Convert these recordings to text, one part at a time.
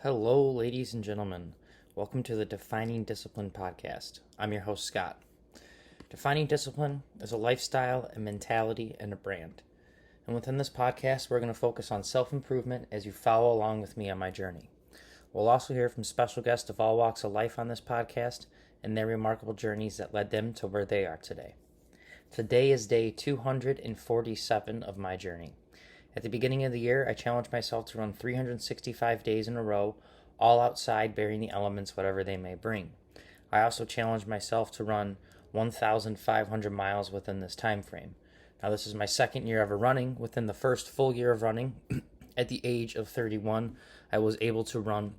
Hello, ladies and gentlemen. Welcome to the Defining Discipline podcast. I'm your host, Scott. Defining discipline is a lifestyle, a mentality, and a brand. And within this podcast, we're going to focus on self improvement as you follow along with me on my journey. We'll also hear from special guests of all walks of life on this podcast and their remarkable journeys that led them to where they are today. Today is day 247 of my journey. At the beginning of the year, I challenged myself to run 365 days in a row, all outside, bearing the elements, whatever they may bring. I also challenged myself to run 1,500 miles within this time frame. Now, this is my second year ever running. Within the first full year of running, at the age of 31, I was able to run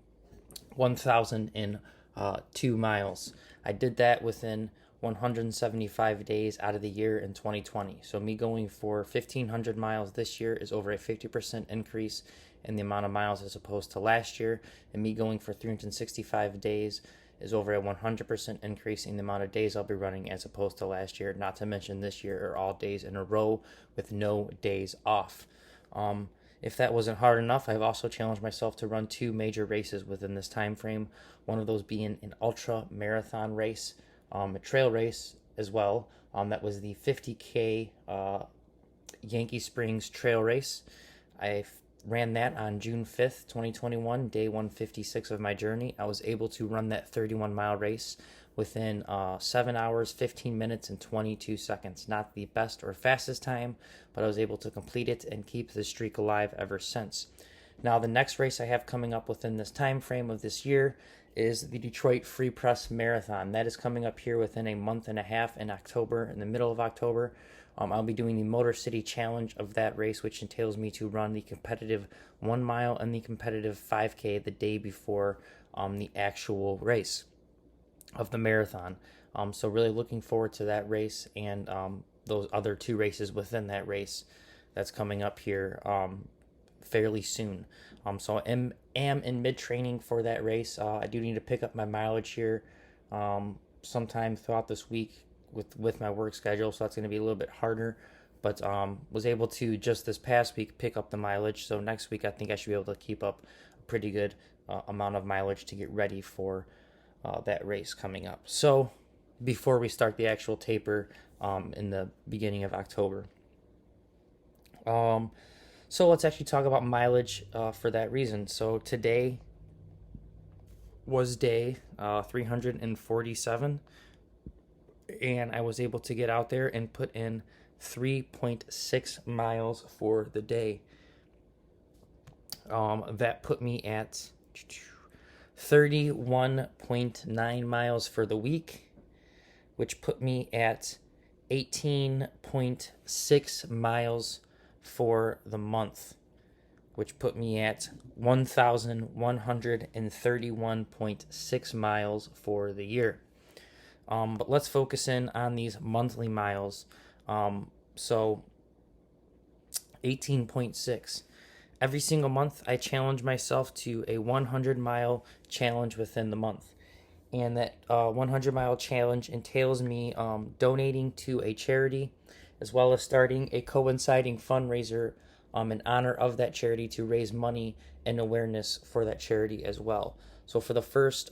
1,002 miles. I did that within 175 days out of the year in 2020. So me going for 1,500 miles this year is over a 50% increase in the amount of miles as opposed to last year. And me going for 365 days is over a 100% increase in the amount of days I'll be running as opposed to last year. Not to mention this year are all days in a row with no days off. If that wasn't hard enough, I've also challenged myself to run two major races within this time frame. One of those being an ultra marathon race, a trail race as well. That was the 50K Yankee Springs Trail Race. I ran that on June 5th, 2021, day 156 of my journey. I was able to run that 31-mile race within 7 hours, 15 minutes, and 22 seconds. Not the best or fastest time, but I was able to complete it and keep the streak alive ever since. Now, the next race I have coming up within this time frame of this year is the Detroit Free Press Marathon. That is coming up here within a month and a half in October, in the middle of October. I'll be doing the Motor City Challenge of that race, which entails me to run the competitive 1 mile and the competitive 5K the day before the actual race of the marathon. So really looking forward to that race and those other two races within that race that's coming up here fairly soon. So I am in mid-training for that race. I do need to pick up my mileage here sometime throughout this week with my work schedule, so that's going to be a little bit harder. But was able to just this past week pick up the mileage. So next week I think I should be able to keep up a pretty good amount of mileage to get ready for that race coming up. So before we start the actual taper in the beginning of October. So let's actually talk about mileage for that reason. So today was day 347, and I was able to get out there and put in 3.6 miles for the day. That put me at 31.9 miles for the week, which put me at 18.6 miles for the month, which put me at 1,131.6 miles for the year. But let's focus in on these monthly miles. So 18.6. Every single month, I challenge myself to a 100-mile challenge within the month. And that 100-mile challenge entails me donating to a charity, as well as starting a coinciding fundraiser in honor of that charity to raise money and awareness for that charity as well. So for the first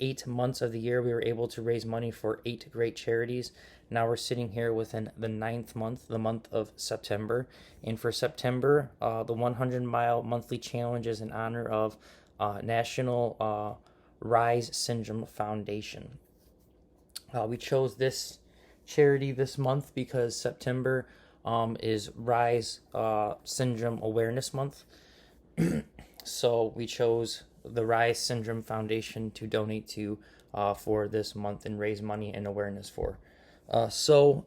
8 months of the year, we were able to raise money for 8 great charities. Now we're sitting here within the 9th month, the month of September. And for September, the 100-mile monthly challenge is in honor of National Rise Syndrome Foundation. We chose this charity this month because September is Rise Syndrome Awareness Month. So we chose the Rise Syndrome Foundation to donate to for this month and raise money and awareness for. So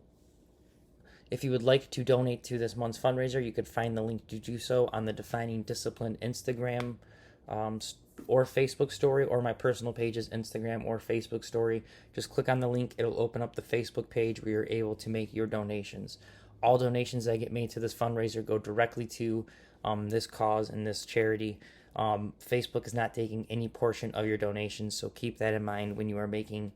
if you would like to donate to this month's fundraiser, you could find the link to do so on the Defining Discipline Instagram or Facebook story, or my personal page's Instagram or Facebook story. Just click on the link. It'll open up the Facebook page where you're able to make your donations. All donations that get made to this fundraiser go directly to this cause and this charity. Facebook is not taking any portion of your donations, so keep that in mind when you are making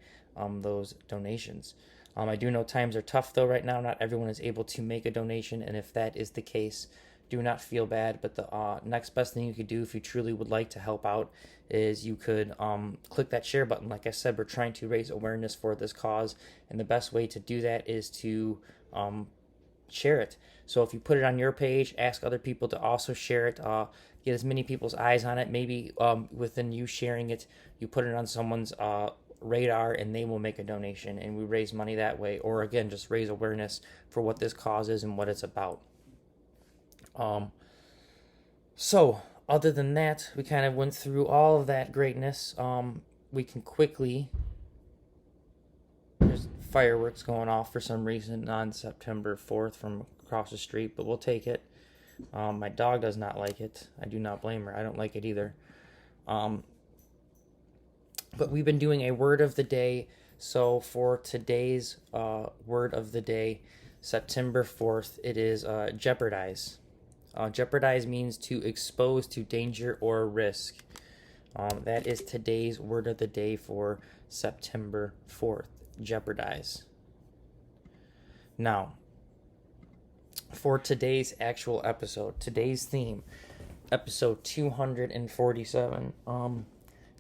those donations. I do know times are tough though right now. Not everyone is able to make a donation, and if that is the case, do not feel bad. But the next best thing you could do if you truly would like to help out is you could click that share button. Like I said, we're trying to raise awareness for this cause, and the best way to do that is to share it. So if you put it on your page, ask other people to also share it. Get as many people's eyes on it. Maybe within you sharing it, you put it on someone's radar and they will make a donation, and we raise money that way. Or again, just raise awareness for what this cause is and what it's about. So other than that, we kind of went through all of that greatness. We can quickly, there's fireworks going off for some reason on September 4th from across the street, but we'll take it. My dog does not like it. I do not blame her. I don't like it either. But we've been doing a word of the day. So for today's word of the day, September 4th, it is jeopardize. Jeopardize means to expose to danger or risk. That is today's word of the day for September 4th, jeopardize. Now, for today's actual episode, today's theme, episode 247.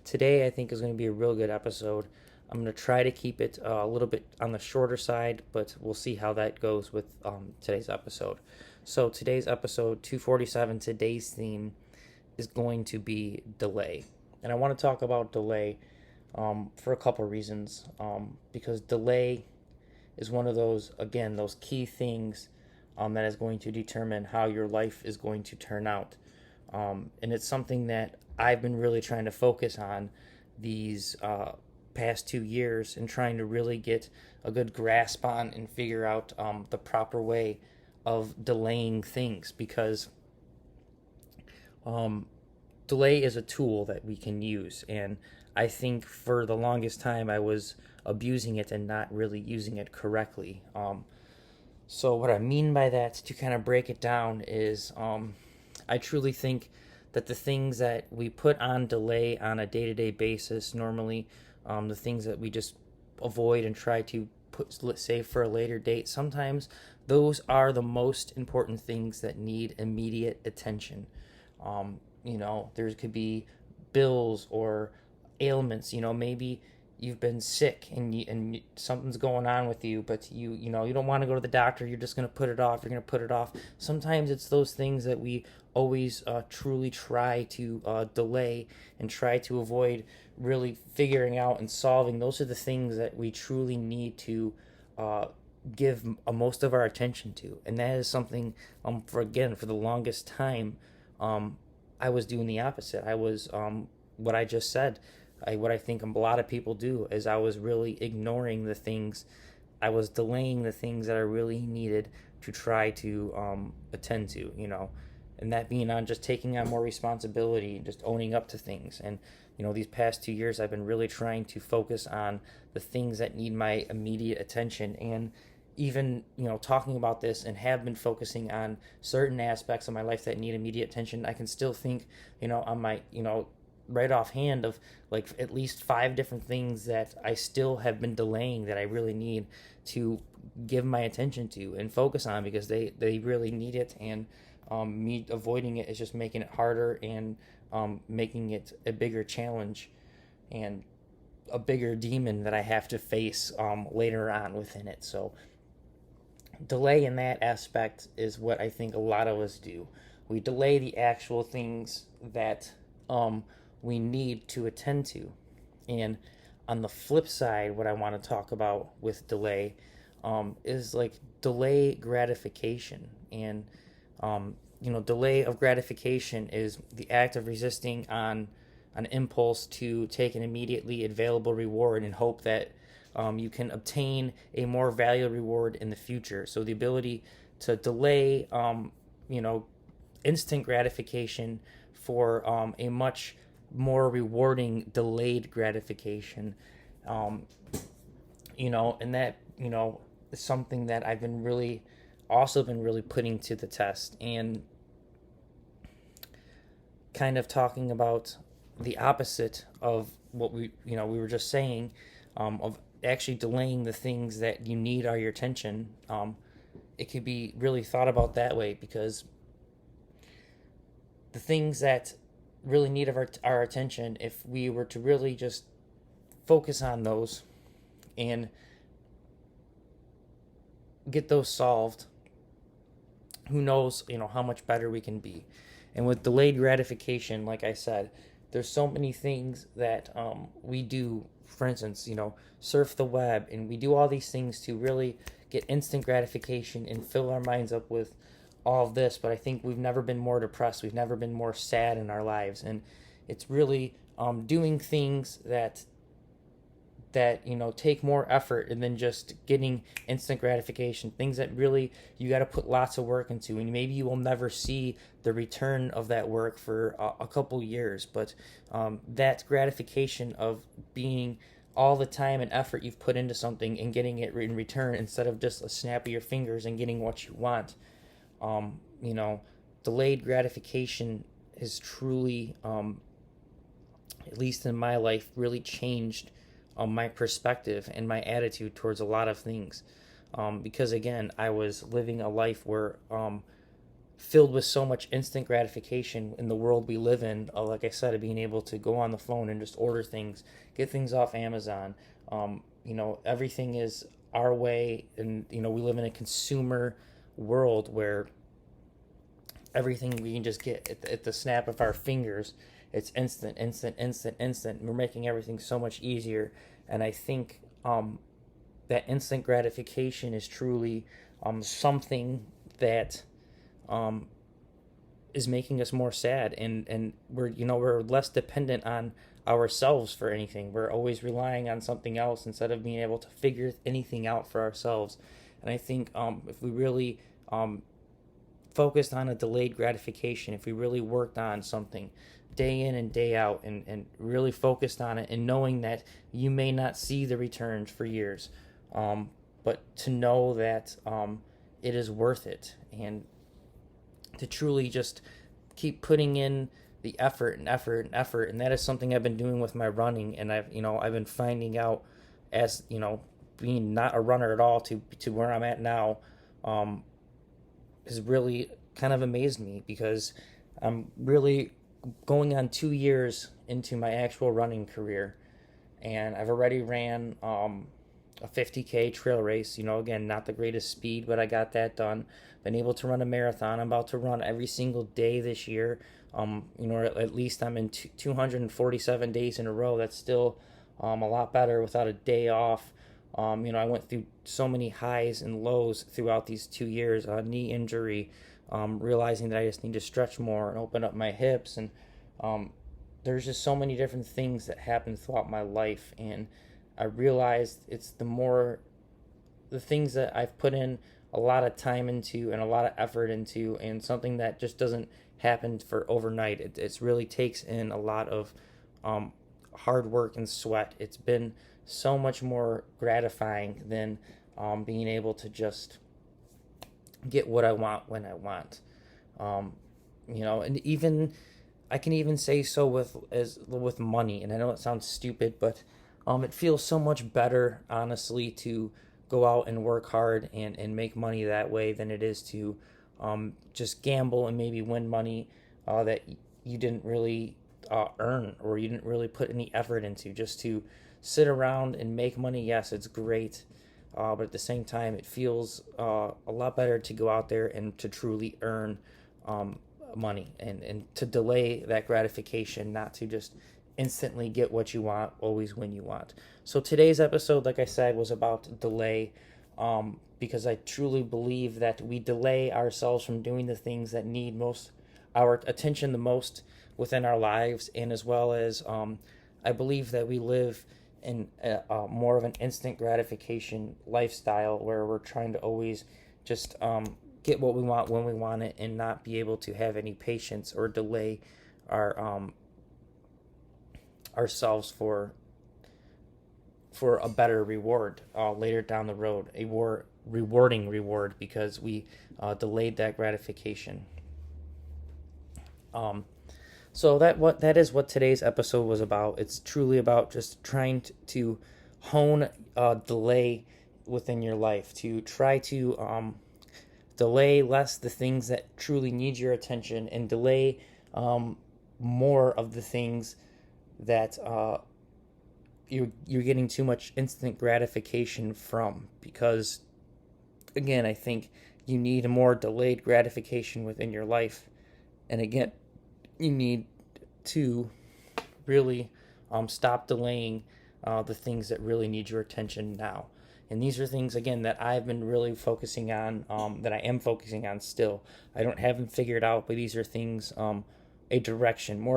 Today I think is going to be a real good episode. I'm going to try to keep it a little bit on the shorter side, but we'll see how that goes with today's episode. So today's episode 247, today's theme is going to be delay. And I want to talk about delay for a couple reasons. Because delay is one of those, again, those key things that is going to determine how your life is going to turn out. And it's something that I've been really trying to focus on these past 2 years and trying to really get a good grasp on and figure out the proper way of delaying things, because delay is a tool that we can use, and I think for the longest time I was abusing it and not really using it correctly. So what I mean by that, to kind of break it down, is I truly think that the things that we put on delay on a day-to-day basis, normally the things that we just avoid and try to save for a later date, sometimes those are the most important things that need immediate attention. There could be bills or ailments. Maybe you've been sick and something's going on with you, but you don't want to go to the doctor. You're just going to put it off. You're going to put it off. Sometimes it's those things that we always truly try to delay and try to avoid really figuring out and solving. Those are the things that we truly need to give most of our attention to. And that is something, for the longest time, I was doing the opposite. I was, what I just said, what I think a lot of people do, is I was really ignoring the things. I was delaying the things that I really needed to try to attend to, and that being on just taking on more responsibility and just owning up to things. And these past 2 years I've been really trying to focus on the things that need my immediate attention, and even talking about this, and have been focusing on certain aspects of my life that need immediate attention. I can still think on my right offhand of like at least 5 different things that I still have been delaying that I really need to give my attention to and focus on, because they really need it, and me avoiding it is just making it harder and making it a bigger challenge and a bigger demon that I have to face later on within it. So delay in that aspect is what I think a lot of us do. We delay the actual things that we need to attend to. And on the flip side, what I want to talk about with delay is like delay gratification. And delay of gratification is the act of resisting on an impulse to take an immediately available reward and hope that you can obtain a more valuable reward in the future. So the ability to delay instant gratification for a much more rewarding delayed gratification, and that is something that I've been really putting to the test, and kind of talking about the opposite of what we were just saying, of actually delaying the things that you need are your attention. It could be really thought about that way, because the things that really need our attention, if we were to really just focus on those and get those solved, who knows, how much better we can be. And with delayed gratification, like I said, there's so many things that we do. For instance, surf the web, and we do all these things to really get instant gratification and fill our minds up with all of this. But I think we've never been more depressed. We've never been more sad in our lives. And it's really doing things that take more effort and then just getting instant gratification, things that really you got to put lots of work into, and maybe you will never see the return of that work for a couple years, but that gratification of being all the time and effort you've put into something and getting it in return, instead of just a snap of your fingers and getting what you want. Delayed gratification has truly, at least in my life, really changed my perspective and my attitude towards a lot of things, because again, I was living a life where filled with so much instant gratification in the world we live in. Like I said, being able to go on the phone and just order things, get things off Amazon. Everything is our way, and we live in a consumer world where everything we can just get at the snap of our fingers. It's instant. We're making everything so much easier. And I think that instant gratification is truly something that is making us more sad. And we're less dependent on ourselves for anything. We're always relying on something else instead of being able to figure anything out for ourselves. And I think if we really focused on a delayed gratification, if we really worked on something day in and day out, and really focused on it, and knowing that you may not see the returns for years, but to know that it is worth it, and to truly just keep putting in the effort. And that is something I've been doing with my running, and I've been finding out, as being not a runner at all to where I'm at now, has really kind of amazed me, because I'm really going on 2 years into my actual running career, and I've already ran a 50K trail race. Again, not the greatest speed, but I got that done. Been able to run a marathon. I'm about to run every single day this year. At least I'm in 247 days in a row. That's still a lot better without a day off. I went through so many highs and lows throughout these 2 years. Knee injury, realizing that I just need to stretch more and open up my hips, and there's just so many different things that happen throughout my life, and I realized it's the things that I've put in a lot of time into and a lot of effort into, and something that just doesn't happen for overnight. It really takes in a lot of hard work and sweat. It's been so much more gratifying than being able to just get what I want when I want. And even I can even say so with money. And I know it sounds stupid, but it feels so much better, honestly, to go out and work hard and make money that way than it is to just gamble and maybe win money that you didn't really earn, or you didn't really put any effort into. Just to sit around and make money, yes, it's great. But at the same time, it feels a lot better to go out there and to truly earn money, and to delay that gratification, not to just instantly get what you want, always when you want. So today's episode, like I said, was about delay, because I truly believe that we delay ourselves from doing the things that need our attention the most within our lives, and as well as I believe that we live in more of an instant gratification lifestyle, where we're trying to always just get what we want when we want it, and not be able to have any patience or delay ourselves for a better reward later down the road, a more rewarding reward, because we delayed that gratification. So that is what today's episode was about. It's truly about just trying to hone delay within your life, to try to delay less the things that truly need your attention, and delay more of the things that you're getting too much instant gratification from. Because again, I think you need a more delayed gratification within your life. And again, you need to really stop delaying the things that really need your attention now. And these are things, again, that I've been really focusing on, that I am focusing on still. Haven't figured out, but these are things, more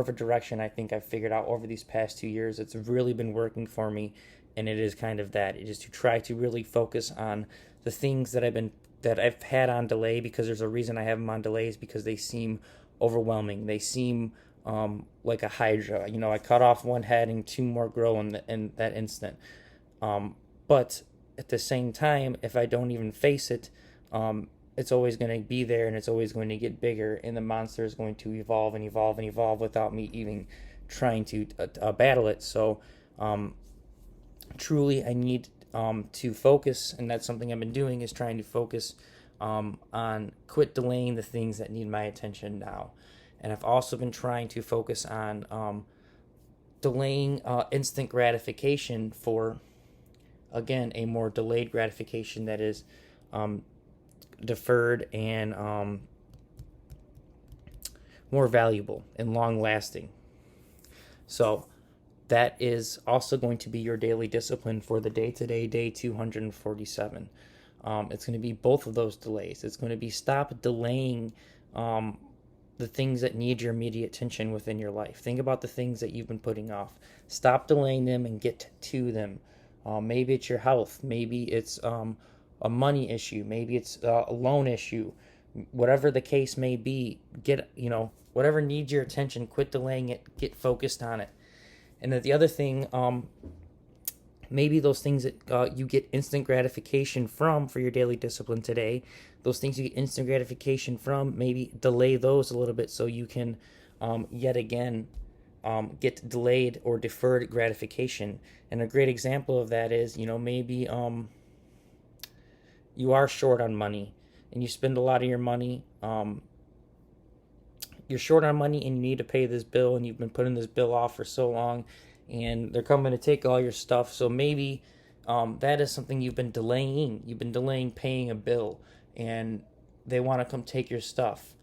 of a direction I think I've figured out over these past 2 years. It's really been working for me, and it is kind of that. It is to try to really focus on the things that I've had on delay, because there's a reason I have them on delays, because they seem overwhelming. They seem like a hydra. I cut off one head and two more grow in that instant. But at the same time, if I don't even face it, it's always going to be there, and it's always going to get bigger, and the monster is going to evolve and evolve and evolve without me even trying to battle it. So truly, I need to focus, and that's something I've been doing, is trying to focus on quit delaying the things that need my attention now. And I've also been trying to focus on delaying instant gratification for, again, a more delayed gratification that is deferred and more valuable and long lasting. So that is also going to be your daily discipline for the day-to-day, day 247. It's going to be both of those delays. It's going to be stop delaying the things that need your immediate attention within your life. Think about the things that you've been putting off. Stop delaying them and get to them. Maybe it's your health. Maybe it's a money issue. Maybe it's a loan issue. Whatever the case may be, whatever needs your attention, quit delaying it. Get focused on it. And then the other thing, maybe those things that you get instant gratification from for your daily discipline today, those things you get instant gratification from, maybe delay those a little bit so you can yet again get delayed or deferred gratification. And a great example of that is, maybe you are short on money and you spend a lot of your money. You're short on money and you need to pay this bill, and you've been putting this bill off for so long, and they're coming to take all your stuff. So maybe that is something you've been delaying. You've been delaying paying a bill, and they want to come take your stuff.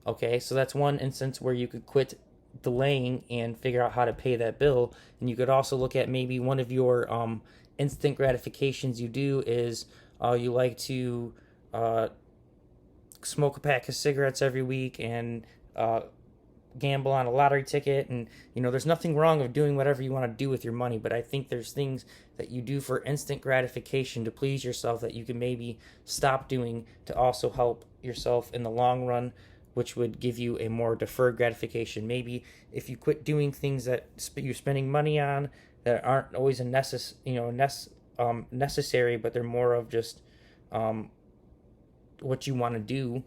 Okay, so that's one instance where you could quit delaying and figure out how to pay that bill. And you could also look at maybe one of your instant gratifications you do is you like to smoke a pack of cigarettes every week and gamble on a lottery ticket. And there's nothing wrong with doing whatever you want to do with your money, but I think there's things that you do for instant gratification to please yourself that you can maybe stop doing to also help yourself in the long run, which would give you a more deferred gratification. Maybe if you quit doing things that you're spending money on that aren't always necessary, but they're more of just what you want to do,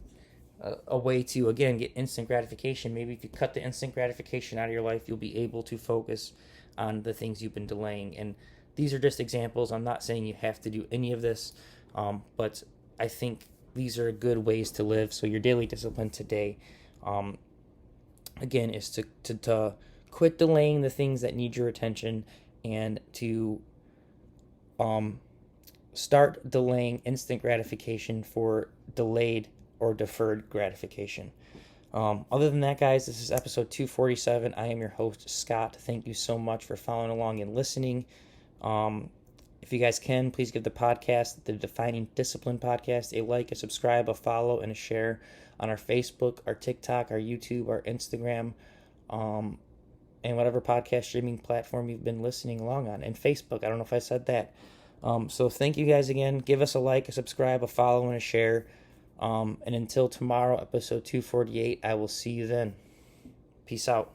a way to, again, get instant gratification. Maybe if you cut the instant gratification out of your life, you'll be able to focus on the things you've been delaying. And these are just examples. I'm not saying you have to do any of this, but I think these are good ways to live. So your daily discipline today, again, is to quit delaying the things that need your attention, and to start delaying instant gratification for delayed or deferred gratification. Other than that, guys, this is episode 247. I am your host, Scott. Thank you so much for following along and listening. If you guys can, please give the podcast, the Defining Discipline Podcast, a like, a subscribe, a follow, and a share on our Facebook, our TikTok, our YouTube, our Instagram, and whatever podcast streaming platform you've been listening along on. And Facebook, I don't know if I said that. So thank you guys again. Give us a like, a subscribe, a follow, and a share. And until tomorrow, episode 248, I will see you then. Peace out.